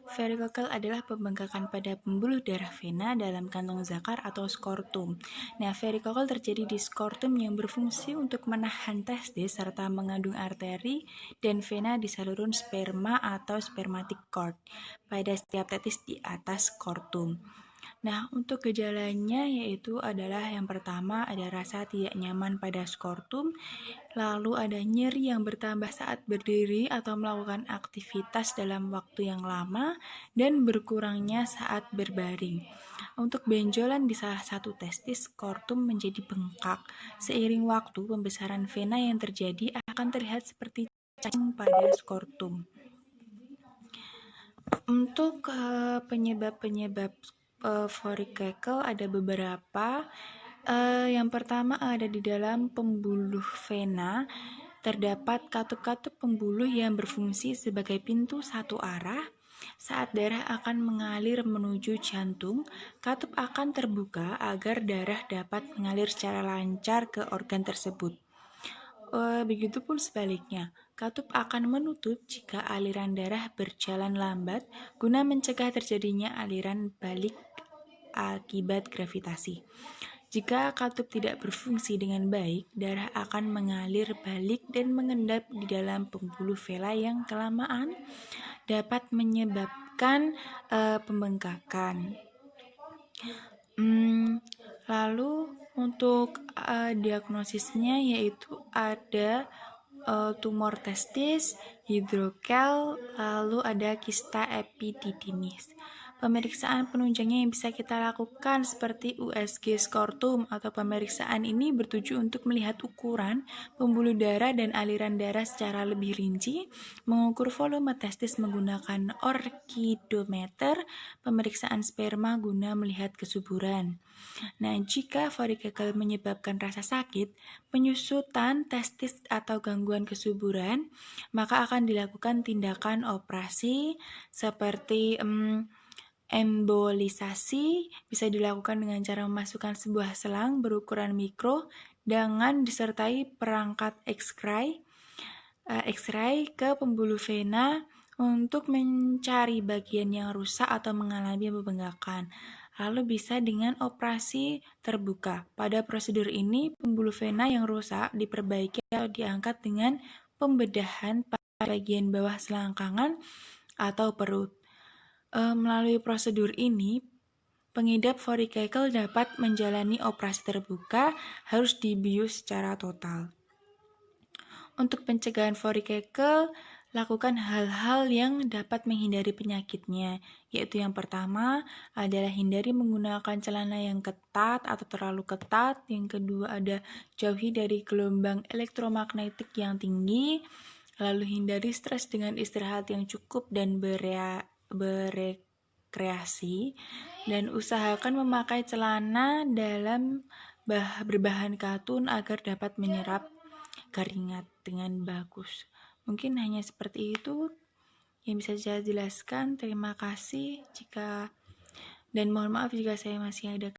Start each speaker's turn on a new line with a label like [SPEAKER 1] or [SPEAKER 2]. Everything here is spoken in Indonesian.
[SPEAKER 1] Varicocele adalah pembengkakan pada pembuluh darah vena dalam kantong zakar atau skortum. Nah, varicocele terjadi di skortum yang berfungsi untuk menahan testis serta mengandung arteri dan vena di saluran sperma atau spermatic cord pada setiap testis di atas skortum. Nah, untuk gejalanya yaitu adalah yang pertama ada rasa tidak nyaman pada skortum, lalu ada nyeri yang bertambah saat berdiri atau melakukan aktivitas dalam waktu yang lama, dan berkurangnya saat berbaring. Untuk benjolan di salah satu testis, skortum menjadi bengkak. Seiring waktu, pembesaran vena yang terjadi akan terlihat seperti cacing pada skortum. Untuk penyebab-penyebab varicocele ada beberapa. Yang pertama ada di dalam pembuluh vena, terdapat katup-katup pembuluh yang berfungsi sebagai pintu satu arah. Saat darah akan mengalir menuju jantung, katup akan terbuka agar darah dapat mengalir secara lancar ke organ tersebut. Begitupun sebaliknya, katup akan menutup jika aliran darah berjalan lambat guna mencegah terjadinya aliran balik akibat gravitasi. Jika katup tidak berfungsi dengan baik, darah akan mengalir balik dan mengendap di dalam pembuluh vena yang kelamaan dapat menyebabkan pembengkakan. Lalu untuk diagnosisnya yaitu ada tumor testis, hidrokel, lalu ada kista epididymis. Pemeriksaan penunjangnya yang bisa kita lakukan seperti USG skortum atau pemeriksaan ini bertujuan untuk melihat ukuran pembuluh darah dan aliran darah secara lebih rinci, mengukur volume testis menggunakan orkidometer, pemeriksaan sperma guna melihat kesuburan. Nah, jika varicocele menyebabkan rasa sakit, penyusutan testis atau gangguan kesuburan, maka akan dilakukan tindakan operasi seperti embolisasi. Bisa dilakukan dengan cara memasukkan sebuah selang berukuran mikro dengan disertai perangkat X-ray ke pembuluh vena untuk mencari bagian yang rusak atau mengalami pembengkakan. Lalu bisa dengan operasi terbuka. Pada prosedur ini, pembuluh vena yang rusak diperbaiki atau diangkat dengan pembedahan pada bagian bawah selangkangan atau perut. Melalui prosedur ini, pengidap varicocele dapat menjalani operasi terbuka, harus dibius secara total. Untuk pencegahan varicocele, lakukan hal-hal yang dapat menghindari penyakitnya, yaitu yang pertama adalah hindari menggunakan celana yang ketat atau terlalu ketat. Yang kedua ada jauhi dari gelombang elektromagnetik yang tinggi. Lalu hindari stres dengan istirahat yang cukup dan berekreasi, dan usahakan memakai celana dalam berbahan katun agar dapat menyerap keringat dengan bagus. Mungkin hanya seperti itu yang bisa saya jelaskan. Terima kasih dan mohon maaf jika saya masih ada